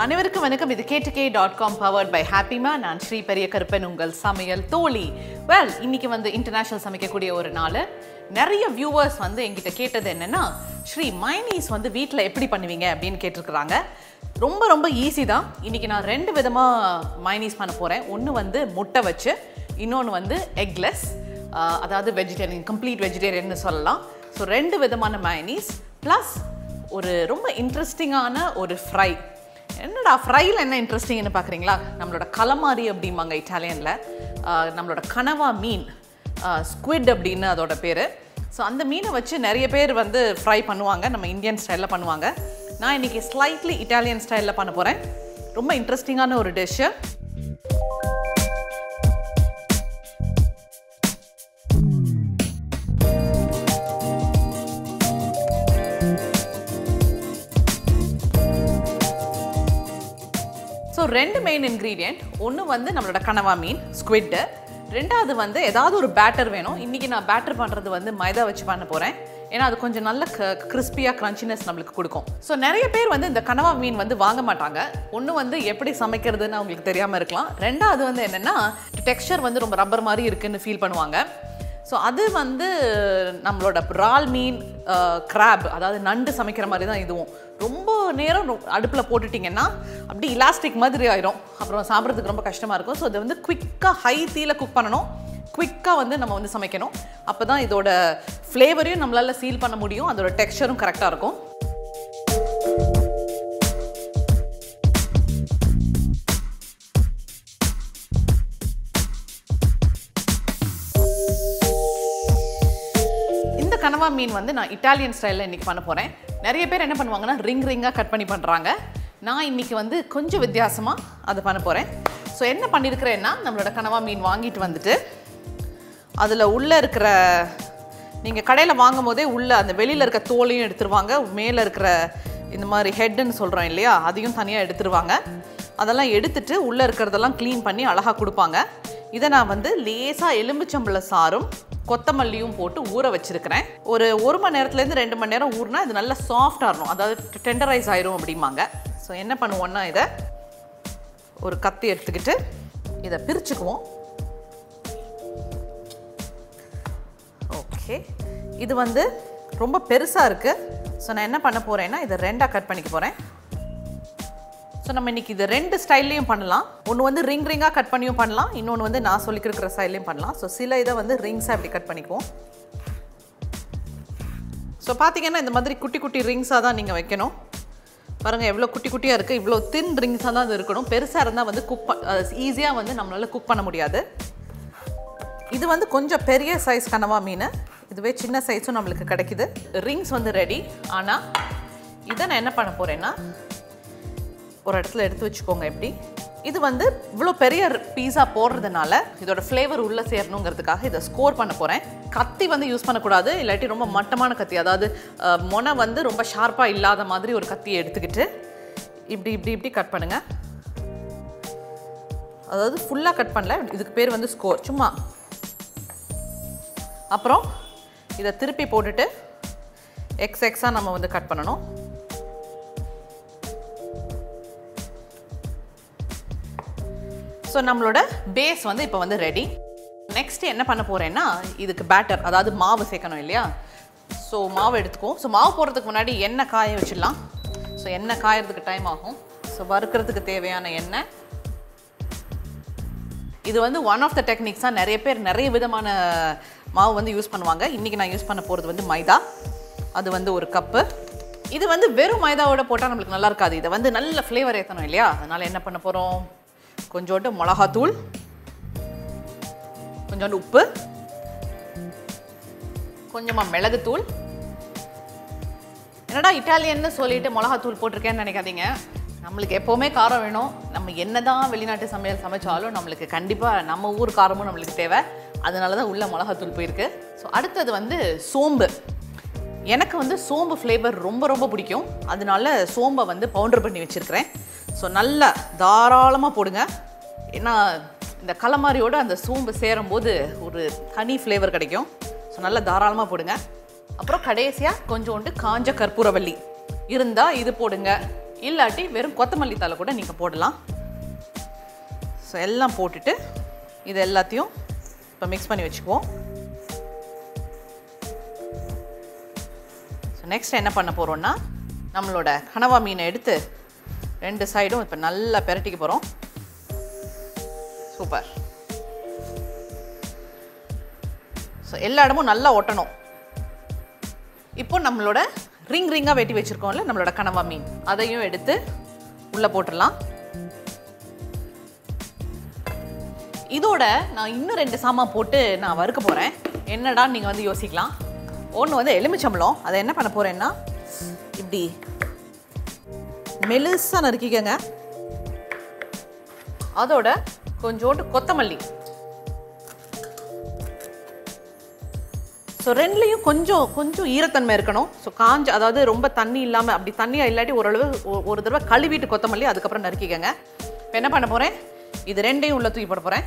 அனைவருக்கும் வணக்கம். இது KTK.com powered by Happyma. நான் ஸ்ரீ பெரிய கருப்பன், உங்கள் சமையல் தோழி. இன்னைக்கு இன்டர்நேஷனல் சமைக்கக்கூடிய ஒரு நாள். நிறைய வியூவர்ஸ் என்கிட்ட கேட்டது என்னன்னா, ஸ்ரீ மைனீஸ் வீட்டில் எப்படி பண்ணுவீங்க அப்படின்னு கேட்டிருக்கிறாங்க. ரொம்ப ரொம்ப ஈஸி தான். இன்னைக்கு நான் ரெண்டு விதமாக மைனீஸ் பண்ண போகிறேன். ஒன்று முட்டை வச்சு, இன்னொன்று எக்லெஸ், அதாவது வெஜிடேரியன், கம்ப்ளீட் வெஜிடேரியன்னு சொல்லலாம். ஸோ ரெண்டு விதமான மைனீஸ் ப்ளஸ் ஒரு ரொம்ப இன்ட்ரெஸ்டிங்கான ஒரு ஃப்ரை. என்னடா ஃப்ரையில் என்ன இன்ட்ரெஸ்டிங்னு பார்க்குறீங்களா? நம்மளோட கலமாரி அப்படிம்பாங்க இட்டாலியனில். நம்மளோட கனவா மீன், ஸ்குவிட் அப்படின்னு அதோட பேர். ஸோ அந்த மீனை வச்சு நிறைய பேர் ஃப்ரை பண்ணுவாங்க, நம்ம இந்தியன் ஸ்டைலில் பண்ணுவாங்க. நான் இன்றைக்கி ஸ்லைட்லி இட்டாலியன் ஸ்டைலில் பண்ண போகிறேன். ரொம்ப இன்ட்ரெஸ்டிங்கான ஒரு டிஷ்ஷு. ஸோ ரெண்டு மெயின் இன்க்ரீடியன்ட். ஒன்று நம்மளோட கனவா மீன், ஸ்குவிட்டு. ரெண்டாவது ஏதாவது ஒரு பேட்டர் வேணும். இன்றைக்கி நான் பேட்டர் பண்ணுறது மைதா வச்சு பண்ண போகிறேன். ஏன்னா அது கொஞ்சம் நல்ல கிறிஸ்பியாக க்ரன்ச்சினஸ் நம்மளுக்கு கொடுக்கும். ஸோ நிறைய பேர் இந்த கனவா மீன் வாங்க மாட்டாங்க. ஒன்று எப்படி சமைக்கிறதுன்னு அவங்களுக்கு தெரியாமல் இருக்கலாம். ரெண்டாவது என்னென்னா, டெக்ஸ்சர் ரொம்ப ரப்பர் மாதிரி இருக்குதுன்னு ஃபீல் பண்ணுவாங்க. ஸோ அது நம்மளோட இறால் மீன், கிராப், அதாவது நண்டு சமைக்கிற மாதிரி தான் இதுவும். ரொம்ப நேரம் அடுப்பில் போட்டுட்டிங்கன்னா அப்படி இலாஸ்டிக் மாதிரி ஆயிரும். அப்புறம் சாப்பிட்றதுக்கு ரொம்ப கஷ்டமாக இருக்கும். ஸோ அதை குவிக்காக ஹை தீயில் குக் பண்ணணும். குவிக்காக நம்ம சமைக்கணும். அப்போ தான் இதோட ஃப்ளேவரையும் நம்மளால் சீல் பண்ண முடியும், அதோட டெக்ஸ்சரும் கரெக்டாக இருக்கும். கனவா மீன் நான் இட்டாலியன் ஸ்டைலில் இன்றைக்கி பண்ண போகிறேன். நிறைய பேர் என்ன பண்ணுவாங்கன்னா ரிங்காக கட் பண்ணி பண்ணுறாங்க. நான் இன்றைக்கி கொஞ்சம் வித்தியாசமாக அதை பண்ண போகிறேன். ஸோ என்ன பண்ணியிருக்கிறேன்னா, நம்மளோட கனவா மீன் வாங்கிட்டு அதில் உள்ளே இருக்கிற, நீங்கள் கடையில் வாங்கும் போதே உள்ளே அந்த வெளியில் இருக்க தோலையும் எடுத்துருவாங்க, மேலே இருக்கிற இந்த மாதிரி ஹெட்டுன்னு சொல்கிறோம் இல்லையா, அதையும் தனியாக எடுத்துருவாங்க. அதெல்லாம் எடுத்துட்டு உள்ளே இருக்கிறதெல்லாம் க்ளீன் பண்ணி அழகாக கொடுப்பாங்க. இதை நான் லேசாக எலும்புச்சம்பள சாறும் கொத்தமல்லியும் போட்டு ஊற வச்சுருக்கிறேன். ஒரு மணி நேரத்துலேருந்து 2 மணி நேரம் ஊறினா இது நல்லா சாஃப்டாக இருக்கும், அதாவது டெண்டரைஸ் ஆயிரும் அப்படிம்பாங்க. ஸோ என்ன பண்ணுவோன்னா, இதை ஒரு கத்தி எடுத்துக்கிட்டு இதை பிரிச்சுக்குவோம். ஓகே, இது ரொம்ப பெருசாக இருக்குது. ஸோ நான் என்ன பண்ண போகிறேன்னா, இதை 2ஆக கட் பண்ணிக்க போகிறேன். ஸோ நம்ம இன்றைக்கி இது 2 ஸ்டைல்லையும் பண்ணலாம். ஒன்று ரிங்காக கட் பண்ணியும் பண்ணலாம், இன்னொன்று நான் சொல்லிக்கிற ஸ்டைல்லையும் பண்ணலாம். ஸோ சில இதை ரிங்ஸாக இப்படி கட் பண்ணிக்குவோம். ஸோ பார்த்தீங்கன்னா இந்த மாதிரி குட்டி குட்டி ரிங்ஸாக தான் நீங்கள் வைக்கணும். பாருங்கள் எவ்வளோ குட்டி குட்டியாக இருக்குது. இவ்வளோ தின் ரிங்ஸாக தான் அது இருக்கணும். பெருசாக இருந்தால் ஈஸியாக நம்மளால் குக் பண்ண முடியாது. இது கொஞ்சம் பெரிய சைஸ் கனவா மீன். இதுவே சின்ன சைஸும் நம்மளுக்கு கிடைக்கிது. Rings ready. ஆனால் இதை நான் என்ன பண்ண போகிறேன்னா, ஒரு இடத்துல எடுத்து வச்சுக்கோங்க. எப்படி இது இவ்வளோ பெரிய பீஸா போடுறதுனால இதோட ஃப்ளேவர் உள்ளே சேரணுங்கிறதுக்காக இதை ஸ்கோர் பண்ண போகிறேன். கத்தி யூஸ் பண்ணக்கூடாது, இல்லாட்டி ரொம்ப மட்டமான கத்தி, அதாவது மொனை ரொம்ப ஷார்ப்பாக இல்லாத மாதிரி ஒரு கத்தியை எடுத்துக்கிட்டு இப்படி இப்படி இப்படி கட் பண்ணுங்கள். அதாவது ஃபுல்லாக கட் பண்ணல, இதுக்கு பேர் ஸ்கோர். சும்மா அப்புறம் இதை திருப்பி போட்டுட்டு எக்ஸாக நம்ம கட் பண்ணணும். ஸோ நம்மளோட பேஸ் இப்போ ரெடி. நெக்ஸ்ட் என்ன பண்ண போகிறேன்னா, இதுக்கு பேட்டர், அதாவது மாவு சேர்க்கணும் இல்லையா. ஸோ மாவு எடுத்துக்குவோம். ஸோ மாவு போடுறதுக்கு முன்னாடி எண்ணெய் காய வச்சிடலாம். ஸோ எண்ணெய் காயறதுக்கு டைம் ஆகும். ஸோ வறுக்கிறதுக்கு தேவையான எண்ணெய். இது ஒன் ஆஃப் த டெக்னிக்ஸாக நிறைய பேர் நிறைய விதமான மாவு யூஸ் பண்ணுவாங்க. இன்றைக்கி நான் யூஸ் பண்ண போகிறது மைதா. அது ஒரு கப்பு. இது வெறும் மைதாவோட போட்டால் நம்மளுக்கு நல்லா இருக்காது. இதை நல்ல ஃப்ளேவர் ஏற்றணும் இல்லையா. அதனால் என்ன பண்ண போகிறோம், கொஞ்சோண்டு மிளகாத்தூள், கொஞ்சோண்டு உப்பு, கொஞ்சமாக மிளகுத்தூள். என்னடா இட்டாலியன்னு சொல்லிட்டு மிளகாத்தூள் போட்டிருக்கேன்னு நினைக்காதீங்க. நம்மளுக்கு எப்போவுமே காரம் வேணும். நம்ம என்ன தான் வெளிநாட்டு சமையல் சமைச்சாலும் நம்மளுக்கு கண்டிப்பாக நம்ம ஊர் காரமும் நம்மளுக்கு தேவை. அதனால தான் உள்ள மிளகாத்தூள் போயிருக்கு. ஸோ அடுத்தது சோம்பு. எனக்கு சோம்பு ஃப்ளேவர் ரொம்ப ரொம்ப பிடிக்கும். அதனால சோம்பை பவுடர் பண்ணி வச்சுருக்கிறேன். ஸோ நல்லா தாராளமாக போடுங்க. ஏன்னா இந்த கலமாரியோடு அந்த சோம்பு சேரும்போது ஒரு தனி ஃப்ளேவர் கிடைக்கும். ஸோ நல்லா தாராளமாக போடுங்க. அப்புறம் கடைசியாக கொஞ்சோண்டு காஞ்ச கற்பூரவள்ளி இருந்தால் இது போடுங்க, இல்லாட்டி வெறும் கொத்தமல்லி தழை கூட நீங்கள் போடலாம். ஸோ எல்லாம் போட்டுட்டு இது எல்லாத்தையும் இப்போ மிக்ஸ் பண்ணி வச்சுக்குவோம். ஸோ நெக்ஸ்ட் என்ன பண்ண போகிறோன்னா நம்மளோட கனவா மீனை எடுத்து 2 சைடும் இப்போ நல்லா பெரட்டிக்க போகிறோம். சூப்பர். ஸோ எல்லா இடமும் நல்லா ஒட்டணும். இப்போ நம்மளோட ரிங்காக வெட்டி வச்சுருக்கோம்ல நம்மளோட கனவா மீன், அதையும் எடுத்து உள்ளே போட்டுடலாம். இதோட நான் இன்னும் 2 சாமான் போட்டு நான் வறுக்க போகிறேன். என்னடான்னு நீங்கள் வந்து யோசிக்கலாம். ஒன்று வந்து எலுமிச்சம்பழம், அதை என்ன பண்ண போகிறேன்னா இப்படி மெலிசாக நறுக்கிக்கங்க. அதோட கொஞ்சோண்டு கொத்தமல்லி. ஸோ ரெண்டுலேயும் கொஞ்சம் ஈரத்தன்மை இருக்கணும். ஸோ அதாவது ரொம்ப தண்ணி இல்லாமல், அப்படி தண்ணியாக இல்லாட்டி ஓரளவு ஒரு தடவை கழுவிட்டு கொத்தமல்லி அதுக்கப்புறம் நறுக்கிக்கங்க. இப்போ என்ன பண்ண போகிறேன், இது 2ஐயும் உள்ள தூக்கி போட போகிறேன்.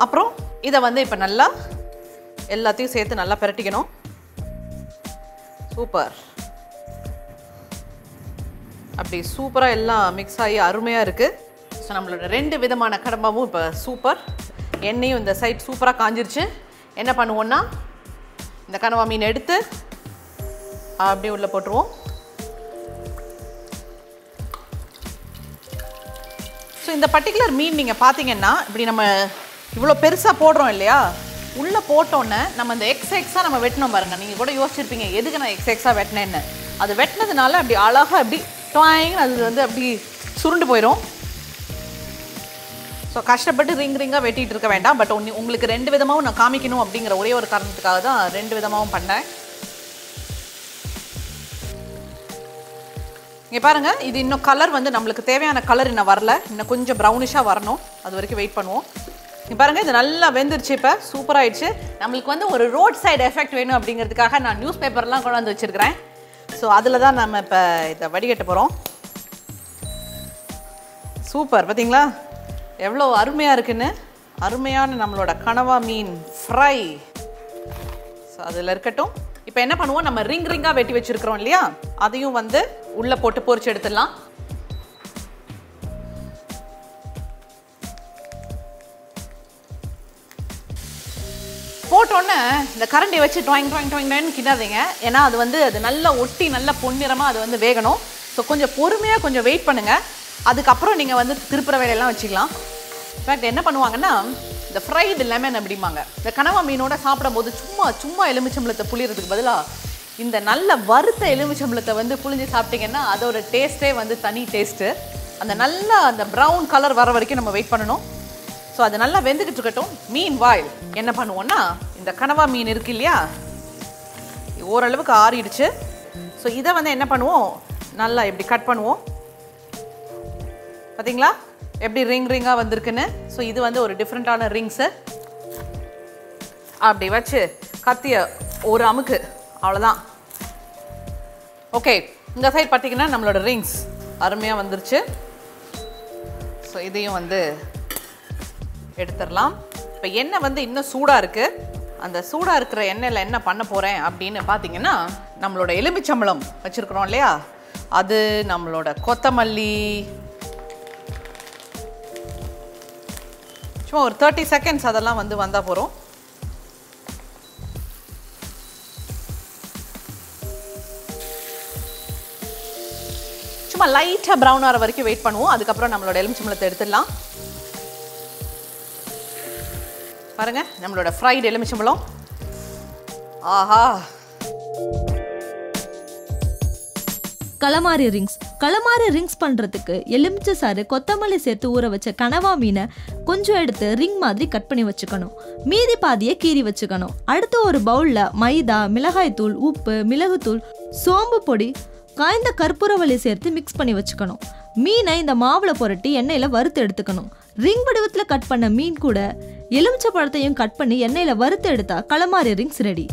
அப்புறம் இதை வந்து இப்போ நல்லா எல்லாத்தையும் சேர்த்து நல்லா பிரட்டிக்கணும். சூப்பர். அப்படி சூப்பராக எல்லாம் மிக்ஸ் ஆகி அருமையாக இருக்குது. ஸோ நம்மளோட 2 விதமான கடம்பாவும் இப்போ சூப்பர். எண்ணெயும் இந்த சைட் சூப்பராக காஞ்சிருச்சு. என்ன பண்ணுவோன்னா இந்த கனவா மீன் எடுத்து அப்படியே உள்ளே போட்டுருவோம். ஸோ இந்த பர்டிகுலர் மீன் நீங்கள் பார்த்தீங்கன்னா இப்படி நம்ம இவ்வளோ பெருசாக போடுறோம் இல்லையா, உள்ளே போட்டோன்னே நம்ம இந்த எக்ஸாக நம்ம வெட்டினோம் பாருங்கள். நீங்கள் கூட யோசிச்சிருப்பீங்க எதுக்கு நான் எக்ஸாக வெட்டினேன்னு. அது வெட்டினதுனால அப்படி அழகாக அப்படி டாயிங் அது வந்து அப்படி சுருண்டு போயிடும். ஸோ கஷ்டப்பட்டு ரிங்காக வெட்டிகிட்டு இருக்க வேண்டாம். பட் உங்களுக்கு 2 விதமாகவும் நான் காமிக்கணும் அப்படிங்கிற ஒரே ஒரு காரணத்துக்காக தான் 2 விதமாகவும் பண்ணேன். இங்கே பாருங்கள், இது இன்னும் கலர் வந்து நம்மளுக்கு தேவையான கலர் இன்னும் வரல. இன்னும் கொஞ்சம் ப்ரௌனிஷாக வரணும். அது வரைக்கும் வெயிட் பண்ணுவோம். இங்கே பாருங்கள், இது நல்லா வெந்துருச்சு. இப்போ சூப்பராகிடுச்சு. நம்மளுக்கு வந்து ஒரு ரோட் சைடு எஃபெக்ட் வேணும் அப்படிங்கிறதுக்காக நான் நியூஸ் பேப்பர்லாம் கொண்டு வந்து வச்சுருக்கிறேன். ஸோ அதில் தான் நம்ம இப்போ இதை வடிகட்ட போகிறோம். சூப்பர். பார்த்தீங்களா எவ்வளோ அருமையாக இருக்குன்னு. அருமையான நம்மளோட கனவா மீன் ஃப்ரை. ஸோ அதில் இருக்கட்டும். இப்போ என்ன பண்ணுவோம், நம்ம ரிங்காக வெட்டி வச்சுருக்கிறோம் இல்லையா, அதையும் வந்து உள்ளே போட்டு பொரிச்சு எடுத்துடலாம். போட்டோன்னே இந்த கரண்டியை வச்சு டாயிங் கிண்டாதீங்க. ஏன்னா அது வந்து அது நல்லா ஒட்டி நல்லா பொன்னிறமாக அது வந்து வேகணும். ஸோ கொஞ்சம் பொறுமையாக கொஞ்சம் வெயிட் பண்ணுங்கள். அதுக்கப்புறம் நீங்கள் வந்து திருப்புற வேலையெல்லாம் வச்சுக்கலாம். இன்ஃபேக்ட் என்ன பண்ணுவாங்கன்னா இந்த ஃப்ரைடு லெமன் அப்படிம்பாங்க. இந்த கனவா மீனோட சாப்பிடும்போது சும்மா எலுமிச்சம்பழத்தை புளியறதுக்கு பதிலாக இந்த நல்ல வறுத்த எலுமிச்சம்பழத்தை வந்து புளிஞ்சு சாப்பிட்டிங்கன்னா அதோட டேஸ்ட்டே வந்து தனி டேஸ்ட்டு. அந்த ப்ரௌன் கலர் வர வரைக்கும் நம்ம வெயிட் பண்ணணும். ஸோ அது நல்லா வெந்துக்கிட்டு இருக்கட்டும். மீன் வாயில் என்ன பண்ணுவோன்னா இந்த கனவா மீன் இருக்கு இல்லையா, ஓரளவுக்கு ஆறிடுச்சு. ஸோ இதை வந்து என்ன பண்ணுவோம், நல்லா இப்படி கட் பண்ணுவோம். பார்த்தீங்களா எப்படி ரிங்காக வந்திருக்குன்னு. ஸோ இது வந்து ஒரு டிஃப்ரெண்ட்டான ரிங்ஸு. அப்படி வச்சு கத்திய ஒரு அமுக்கு, அவ்வளோதான். ஓகே, இந்த சைட் பார்த்தீங்கன்னா நம்மளோட ரிங்ஸ் அருமையாக வந்துருச்சு. ஸோ இதையும் வந்து எடுத்துடலாம். இப்போ எண்ணெய் வந்து இன்னும் சூடாக இருக்குது. அந்த சூடாக இருக்கிற எண்ணெயில் என்ன பண்ண போகிறேன் அப்படின்னு பார்த்தீங்கன்னா நம்மளோட எலுமிச்சம்பழம் வச்சுருக்குறோம் இல்லையா, அது நம்மளோட கொத்தமல்லி சும்மா ஒரு 30 செகண்ட்ஸ் அதெல்லாம் வந்து வந்தால் போகிறோம். சும்மா லைட்டாக ப்ரௌன் ஆகிற வரைக்கும் வெயிட் பண்ணுவோம். அதுக்கப்புறம் நம்மளோட எலுமிச்சம்பழத்தை எடுத்துடலாம். பாருங்க நம்மளோட ஃப்ரைடு எலுமிச்சம்பழம். ஆஹா, கலமாரி ரிங்ஸ் பண்ணுறதுக்கு எலுமிச்சை சாறு கொத்தமல்லி சேர்த்து ஊற வச்ச கனவா மீனை கொஞ்சம் எடுத்து ரிங் மாதிரி கட் பண்ணி வச்சுக்கணும். மீதி பாதியை கீறி வச்சுக்கணும். அடுத்து ஒரு பவுலில் மைதா, மிளகாய்த்தூள், உப்பு, மிளகுத்தூள், சோம்பு பொடி, காய்ந்த கற்பூரவள்ளி சேர்த்து மிக்ஸ் பண்ணி வச்சுக்கணும். மீனை இந்த மாவில் புரட்டி எண்ணெயில் வறுத்து எடுத்துக்கணும். ரிங் வடிவத்தில் கட் பண்ண மீன் கூட எலுமிச்சை பழத்தையும் கட் பண்ணி எண்ணெயில் வறுத்து எடுத்தா calamari rings ready.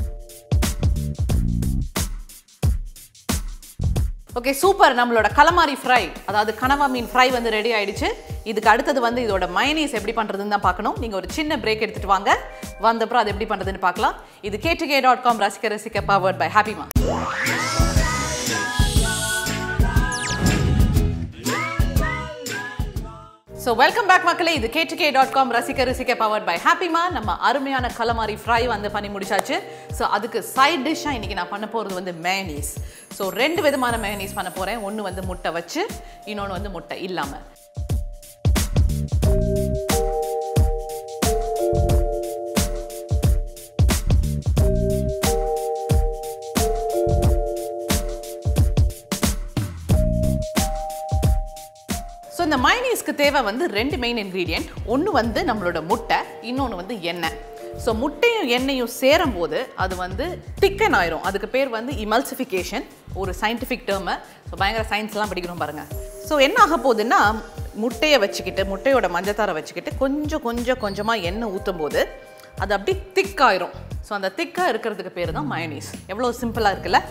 Okay, super. நம்மளோட கலமாரி ஃப்ரை, அதாவது கனவா மீன் ஃப்ரை வந்து ரெடி ஆயிடுச்சு. இதுக்கு அடுத்தது வந்து இதோட மயனீஸ் எப்படி பண்ணுறதுன்னு தான் பார்க்கணும். நீங்கள் ஒரு சின்ன பிரேக் எடுத்துகிட்டு வாங்க. வந்தப்புறம் அது எப்படி பண்ணுறதுன்னு பார்க்கலாம். இது k2k.com ரசிக்க பவர்ட் பை ஹாப்பிமா. ஸோ வெல்கம் பேக் மக்களே. இது k2k.com ரசிக்க ருசிக்க பவர்ட் பை ஹாப்பிமா. நம்ம அருமையான கலமாரி ஃப்ரை வந்து பண்ணி முடிச்சாச்சு. ஸோ அதுக்கு சைட் டிஷ்ஷாக இன்றைக்கி நான் பண்ண போகிறது வந்து மேயோனீஸ். ஸோ 2 விதமான மேயோனீஸ் பண்ண போகிறேன். ஒன்று வந்து முட்டை வச்சு, இன்னொன்று வந்து முட்டை இல்லாமல். ஸோ இந்த மைனீஸ்க்கு தேவை வந்து 2 மெயின் இன்க்ரீடியன்ட். ஒன்று வந்து நம்மளோட முட்டை, இன்னொன்று வந்து எண்ணெய். ஸோ முட்டையும் எண்ணெயும் சேரும் போது அது வந்து திக்கன் ஆயிரும். அதுக்கு பேர் வந்து இமல்சிஃபிகேஷன், ஒரு சயின்டிஃபிக் டேர்மு. ஸோ பயங்கர சயின்ஸ்லாம் படிக்கிறோம் பாருங்கள். ஸோ என்ன ஆக போகுதுன்னா, முட்டையை வச்சுக்கிட்டு, முட்டையோட மஞ்சத்தாரை வச்சுக்கிட்டு கொஞ்சமாக எண்ணெய் ஊற்றும் போது அது அப்படி திக்காயிரும். ஸோ அந்த திக்காக இருக்கிறதுக்கு பேர் தான் மயோனீஸ். எவ்வளோ சிம்பிளாக இருக்குல்ல.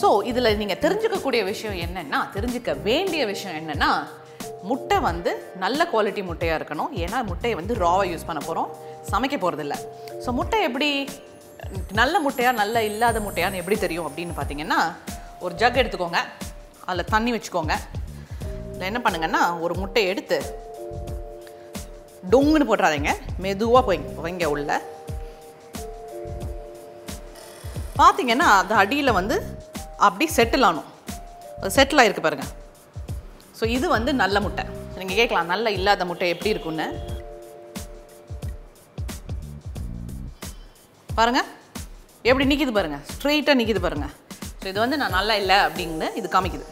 ஸோ இதில் நீங்கள் தெரிஞ்சுக்கக்கூடிய விஷயம் என்னென்னா, தெரிஞ்சுக்க வேண்டிய விஷயம் என்னென்னா, முட்டை வந்து நல்ல குவாலிட்டி முட்டையாக இருக்கணும். ஏன்னா முட்டையை வந்து ராவாக யூஸ் பண்ண போகிறோம், சமைக்க போகிறதில்ல. ஸோ முட்டை எப்படி நல்ல முட்டையா நல்ல இல்லாத முட்டையான்னு எப்படி தெரியும் அப்படின்னு பார்த்தீங்கன்னா, ஒரு ஜக் எடுத்துக்கோங்க, அதில் தண்ணி வச்சுக்கோங்க. இல்லை என்ன பண்ணுங்கன்னா, ஒரு முட்டையை எடுத்து டொங்குன்னு போட்டுறாதீங்க, மெதுவாக வைங்க உள்ள. பார்த்தீங்கன்னா அது அடியில் வந்து அப்படி செட்டில் ஆகணும். செட்டில் ஆகிருக்கு பாருங்கள். ஸோ இது வந்து நல்ல முட்டை. நீங்கள் கேட்கலாம், நல்ல இல்லாத முட்டை எப்படி இருக்குன்னு பாருங்கள். எப்படி நிற்கிது பாருங்கள், ஸ்ட்ரெயிட்டாக நிற்கிது பாருங்கள். ஸோ இது வந்து நான் நல்லா இல்லை அப்படின்னு இது காமிக்குது.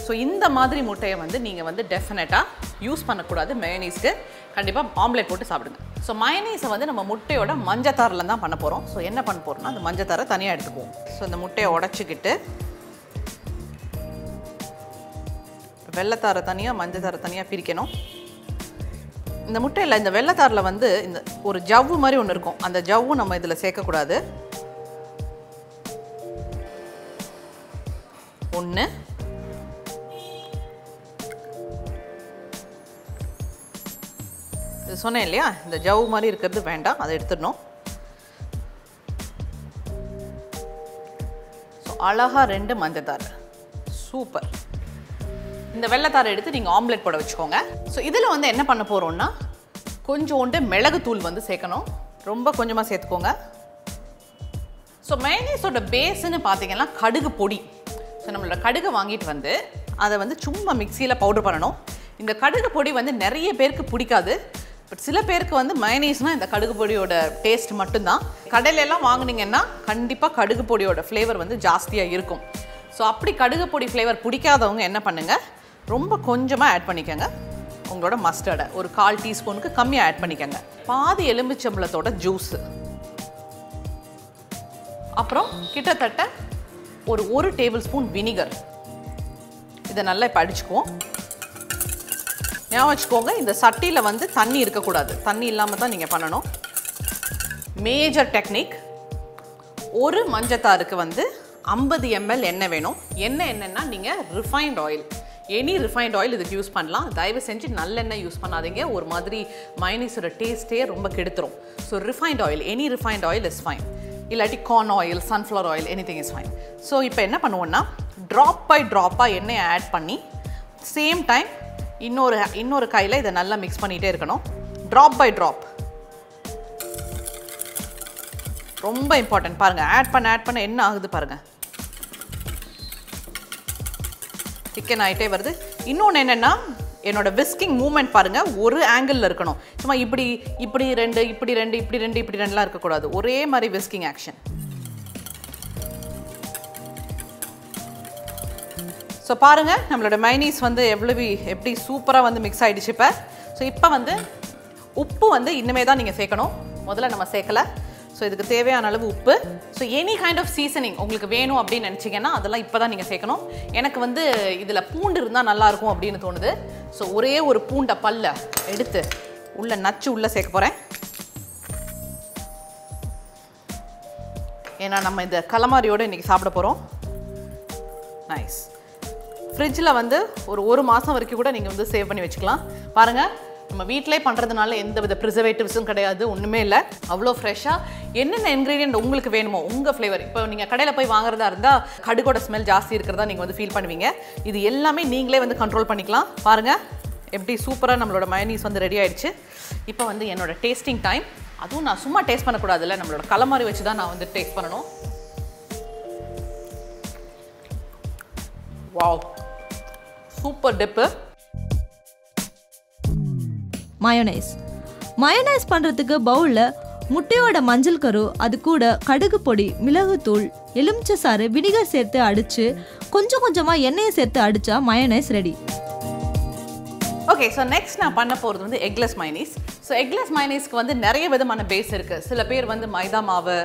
ஸோ இந்த மாதிரி முட்டையை வந்து நீங்கள் வந்து டெஃபினட்டாக யூஸ் பண்ணக்கூடாது மயோனீஸ்க்கு. கண்டிப்பாக ஆம்லேட் போட்டு சாப்பிடுங்க. ஸோ மயோனீஸை வந்து நம்ம முட்டையோட மஞ்சத்தாரில் தான் பண்ண போகிறோம். ஸோ என்ன பண்ண போகிறோம்னா, அந்த மஞ்சத்தாரை தனியாக எடுத்துக்குவோம். ஸோ இந்த முட்டையை உடச்சிக்கிட்டு வெள்ளைத்தாரை தனியாக, மஞ்சத்தாரை தனியாக பிரிக்கணும். இந்த முட்டையில் இந்த வெள்ளைத்தாரில் வந்து இந்த ஒரு ஜவ்வு மாதிரி ஒன்று இருக்கும். அந்த ஜவ்வு நம்ம இதில் சேர்க்கக்கூடாது. ஒன்று, இது சொன்னேன் இல்லையா, இந்த ஜவ்வு மாதிரி இருக்கிறது வேண்டாம், அதை எடுத்துடணும். ஸோ அழகாக 2 மஞ்சத்தார், சூப்பர். இந்த வெள்ளைத்தாரை எடுத்து நீங்கள் ஆம்லேட் போட வச்சுக்கோங்க. ஸோ இதில் வந்து என்ன பண்ண போகிறோம்னா, கொஞ்சோண்டு மிளகுத்தூள் வந்து சேர்க்கணும். ரொம்ப கொஞ்சமாக சேர்த்துக்கோங்க. ஸோ மயோனீஸோட பேஸுன்னு பார்த்தீங்கன்னா கடுகு பொடி. ஸோ நம்மளோட கடுகு வாங்கிட்டு வந்து அதை வந்து சும்மா மிக்சியில் பவுடர் பண்ணணும். இந்த கடுகு பொடி வந்து நிறைய பேருக்கு பிடிக்காது. பட் சில பேருக்கு வந்து மயோனீஸ்னால் இந்த கடுகு பொடியோட டேஸ்ட் மட்டும்தான். கடையிலெல்லாம் வாங்கினீங்கன்னா கண்டிப்பாக கடுகு பொடியோட ஃப்ளேவர் வந்து ஜாஸ்தியாக இருக்கும். ஸோ அப்படி கடுகு பொடி ஃப்ளேவர் பிடிக்காதவங்க என்ன பண்ணுங்கள், ரொம்ப கொஞ்சமாக ஆட் பண்ணிக்கோங்க. உங்களோட மஸ்டர்டை ஒரு 1/4 டீஸ்பூனுக்கு கம்மியாக ஆட் பண்ணிக்கோங்க. பாதி எலுமிச்சம்பழத்தோட ஜூஸு, அப்புறம் கிட்டத்தட்ட ஒரு 1 டேபிள் ஸ்பூன் வினிகர். இதை நல்லா இப்போ அடிச்சுக்குவோம். ஞாபகம் வச்சுக்கோங்க, இந்த சட்டியில் வந்து தண்ணி இருக்கக்கூடாது. தண்ணி இல்லாமல் தான் நீங்கள் பண்ணணும். மேஜர் டெக்னிக், ஒரு மஞ்சத்தாருக்கு வந்து 50 ml எண்ணெய் வேணும். எண்ணெய் என்னென்னா, நீங்கள் refined oil, any refined oil இதுக்கு யூஸ் பண்ணலாம். தயவு செஞ்சு நல்லெண்ணெய் யூஸ் பண்ணாதீங்க, ஒரு மாதிரி மயோனீஸோட டேஸ்ட்டே ரொம்ப கெடுத்துரும். So refined oil, any refined oil is fine. இல்லாட்டி corn oil, sunflower oil, anything is fine. So இப்போ என்ன பண்ணுவோன்னா, ட்ராப் பை ட்ராப்பாக எண்ணெயை ஆட் பண்ணி சேம் டைம் இன்னொரு கையில் இதை நல்லா மிக்ஸ் பண்ணிகிட்டே இருக்கணும். ட்ராப் பை ட்ராப் ரொம்ப இம்பார்ட்டன்ட். பாருங்கள், ஆட் பண்ண என்ன ஆகுது பாருங்கள், சிக்கன் ஆகிட்டே வருது. இன்னொன்று என்னென்னா, என்னோட விஸ்கிங் மூமெண்ட் பாருங்கள், ஒரு ஆங்கிளில் இருக்கணும். சும்மா இப்படி 2 இப்படி 2லாம் இருக்கக்கூடாது. ஒரே மாதிரி விஸ்கிங் ஆக்ஷன். ஸோ பாருங்கள், நம்மளோட மயோனீஸ் வந்து எப்படி சூப்பராக வந்து மிக்ஸ் ஆகிடுச்சு இப்போ. ஸோ இப்போ வந்து உப்பு வந்து இன்னுமே தான் நீங்கள் சேர்க்கணும், முதல்ல நம்ம சேர்க்கலை. ஸோ இதுக்கு தேவையான அளவு உப்பு. So any kind of seasoning உங்களுக்கு வேணும் அப்படின்னு நினச்சிங்கன்னா அதெல்லாம் இப்போ தான் நீங்கள் சேர்க்கணும். எனக்கு வந்து இதில் பூண்டு இருந்தால் நல்லாயிருக்கும் அப்படின்னு தோணுது. ஸோ ஒரே ஒரு பூண்டை பல்ல எடுத்து உள்ளே நச்சு உள்ளே சேர்க்க போகிறேன். ஏன்னா நம்ம இந்த கலமாரியோடு இன்றைக்கி சாப்பிட போகிறோம். நைஸ். ஃப்ரிட்ஜில் வந்து ஒரு மாதம் வரைக்கும் கூட நீங்கள் வந்து சேவ் பண்ணி வச்சுக்கலாம். பாருங்கள், நம்ம வீட்டிலே பண்ணுறதுனால எந்த வித ப்ரிசர்வேட்டிவ்ஸும் கிடையாது, ஒன்றுமே இல்லை. அவ்வளோ ஃப்ரெஷ்ஷாக என்னென்ன இன்க்ரீடியன்ட் உங்களுக்கு வேணுமோ உங்கள் ஃப்ளேவர். இப்போ நீங்கள் கடையில் போய் வாங்குறதா இருந்தால் கடுகோட ஸ்மெல் ஜாஸ்தி இருக்கிறதா நீங்கள் வந்து ஃபீல் பண்ணுவீங்க. இது எல்லாமே நீங்களே வந்து கண்ட்ரோல் பண்ணிக்கலாம். பாருங்கள் எப்படி சூப்பராக நம்மளோட மயோனீஸ் வந்து ரெடி ஆகிடுச்சு. இப்போ வந்து என்னோட டேஸ்டிங் டைம். அதுவும் நான் சும்மா டேஸ்ட் பண்ணக்கூடாதுல்ல, நம்மளோட கலமாரி வச்சு தான் நான் வந்து டேஸ்ட் பண்ணணும். Wow, super tip. மயோனைஸ் பண்ணுறதுக்கு பவுலில் முட்டையோட மஞ்சள் கரு, அது கூட கடுகு பொடி, மிளகுத்தூள், எலுமிச்சை சாறு, வினிகர் சேர்த்து அடித்து கொஞ்சம் கொஞ்சமாக எண்ணெயை சேர்த்து அடித்தா mayonnaise ready. Okay, so next நான் பண்ண போகிறது வந்து எக்லெஸ் மயோனீஸ். ஸோ எக்லெஸ் மயோனீஸ்க்கு வந்து நிறைய விதமான பேஸ் இருக்குது. சில பேர் வந்து மைதா மாவு,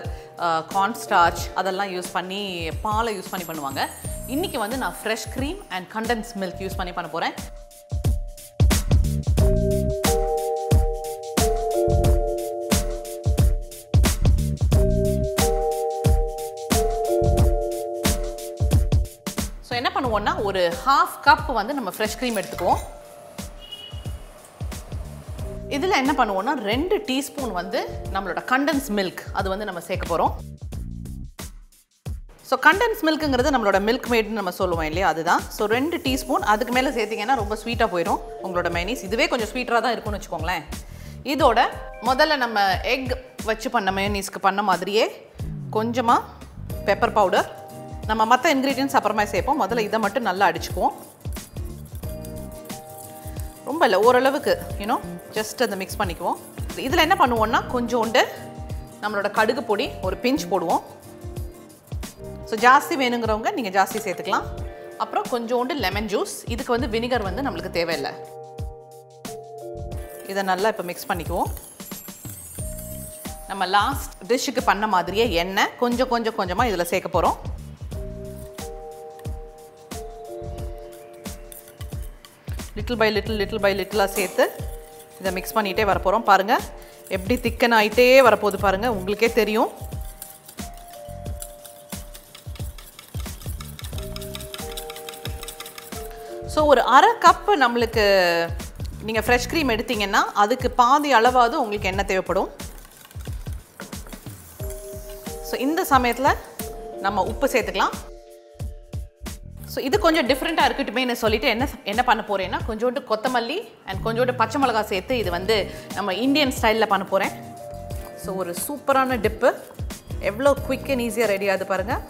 கார்ன் ஸ்டார்ச் அதெல்லாம் யூஸ் பண்ணி, பாலை யூஸ் பண்ணி பண்ணுவாங்க. இன்றைக்கி வந்து நான் fresh cream and condense milk use பண்ணி பண்ண போகிறேன். ஸோ என்ன பண்ணுவோம்னா ஒரு 1/2 கப் வந்து நம்ம ஃப்ரெஷ் க்ரீம் எடுத்துக்குவோம். இதில் என்ன பண்ணுவோம்னா 2 டீஸ்பூன் வந்து நம்மளோட கண்டென்ஸ் மில்க் அது வந்து நம்ம சேர்க்க போகிறோம். ஸோ கண்டென்ஸ் மில்க்குங்கிறது நம்மளோட மில்க் மேட்னு நம்ம சொல்லுவோம் இல்லையா, அதுதான். So 2 teaspoon. அதுக்கு மேலே சேர்த்திங்கன்னா ரொம்ப ஸ்வீட்டாக போயிடும் உங்களோட மயோனீஸ். இதுவே கொஞ்சம் ஸ்வீட்டராக தான் இருக்கும்னு வச்சுக்கோங்களேன். இதோட முதல்ல நம்ம எக் வச்சு பண்ண மயோனீஸ்க்கு பண்ண மாதிரியே கொஞ்சமாக பெப்பர் பவுடர், நம்ம மற்ற இன்க்ரீடியன்ட்ஸ் அப்புறமா சேர்ப்போம். முதல்ல இதை மட்டும் நல்லா அடிச்சுக்குவோம். ரொம்ப இல்லை, ஓரளவுக்கு ஜஸ்ட் அதை மிக்ஸ் பண்ணிக்குவோம். இதில் என்ன பண்ணுவோம்னா கொஞ்சோண்டு நம்மளோட கடுகு பொடி ஒரு பிஞ்ச் போடுவோம். ஸோ ஜாஸ்தி வேணுங்கிறவங்க நீங்கள் ஜாஸ்தி சேர்த்துக்கலாம். அப்புறம் கொஞ்சோண்டு லெமன் ஜூஸ். இதுக்கு வந்து வினிகர் வந்து நம்மளுக்கு தேவையில்லை. இதை நல்லா இப்போ மிக்ஸ் பண்ணிக்குவோம். நம்ம லாஸ்ட் டிஷ்ஷுக்கு பண்ண மாதிரியே எண்ணெய் கொஞ்சமாக இதில் சேர்க்க போகிறோம். லிட்டில் பை லிட்டிலாக சேர்த்து இதை மிக்ஸ் பண்ணிகிட்டே வரப்போகிறோம். பாருங்கள் எப்படி திக்கன் ஆகிட்டே வரப்போகுது பாருங்கள், உங்களுக்கே தெரியும். ஸோ ஒரு 1/2 கப்பு நம்மளுக்கு நீங்கள் ஃப்ரெஷ் க்ரீம் எடுத்தீங்கன்னா அதுக்கு பாதி அளவாவது உங்களுக்கு எண்ணெய் தேவைப்படும். ஸோ இந்த சமயத்தில் நம்ம உப்பு சேர்த்துக்கலாம். ஸோ இது கொஞ்சம் டிஃப்ரெண்ட்டாக இருக்கட்டுமேனு சொல்லிட்டு என்ன பண்ண போகிறேன்னா கொஞ்சோண்டு கொத்தமல்லி அண்ட் கொஞ்சோண்டு பச்சை மிளகா சேர்த்து இது வந்து நம்ம இந்தியன் ஸ்டைலில் பண்ண போகிறேன். ஸோ ஒரு சூப்பரான டிப்பு எவ்வளோ குயிக் அண்ட் ஈஸியாக ரெடி ஆகுது பாருங்கள்.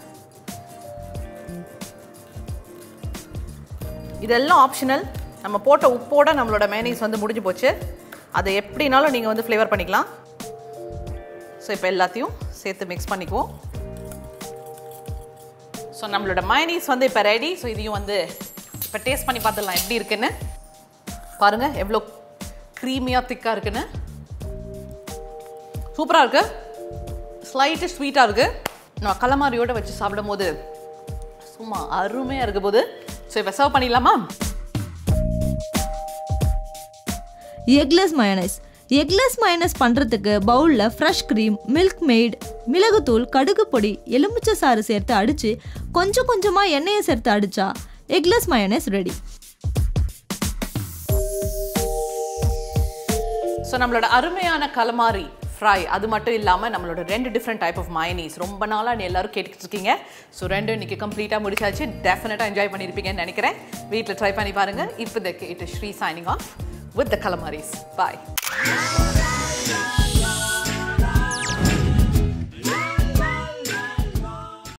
இதெல்லாம் ஆப்ஷனல். நம்ம போட்ட உப்போட நம்மளோட மயோனீஸ் வந்து முடிஞ்சு போச்சு. அதை எப்படினாலும் நீங்கள் வந்து ஃப்ளேவர் பண்ணிக்கலாம். ஸோ இப்போ எல்லாத்தையும் சேர்த்து மிக்ஸ் பண்ணிக்குவோம். ஸோ நம்மளோட மயோனீஸ் வந்து இப்போ ரெடி. ஸோ இதையும் வந்து இப்போ டேஸ்ட் பண்ணி பார்த்துடலாம் எப்படி இருக்குன்னு. பாருங்கள் எவ்வளோ க்ரீமியாக திக்காக இருக்குன்னு. சூப்பராக இருக்குது. ஸ்லைட்டு ஸ்வீட்டாக இருக்குது. நம்ம கலமாரியோடு வச்சு சாப்பிடும் போது சும்மா அருமையாக இருக்க போது. ஸோ இப்போ சர்வ் பண்ணிடலாமா? எக்லெஸ் மயோனைஸ் பண்ணுறதுக்கு பவுலில் ஃப்ரெஷ் க்ரீம், மில்க் மேட், மிளகுத்தூள், கடுகு பொடி, எலுமிச்சை சாறு சேர்த்து அடித்து கொஞ்சமாக எண்ணெயை சேர்த்து அடித்தா எக்லெஸ் மயோனைஸ் ரெடி. ஸோ நம்மளோட அருமையான கலமாரி ஃப்ரை அது மட்டும் இல்லாமல் நம்மளோட 2 டிஃப்ரெண்ட் டைப் ஆஃப் மயோனீஸ் ரொம்ப நாளாக எல்லாரும் கேட்டுக்கிட்டு இருக்கீங்க. ஸோ 2 இன்றைக்கி கம்ப்ளீட்டாக முடிச்சாச்சு. டெஃபினட்டாக என்ஜாய் பண்ணியிருப்பீங்கன்னு நினைக்கிறேன். வீட்டில் ட்ரை பண்ணி பாருங்கள். இப்போதைக்கு இட் இஸ் ஸ்ரீ சைனிங் of with the calamaris. Bye.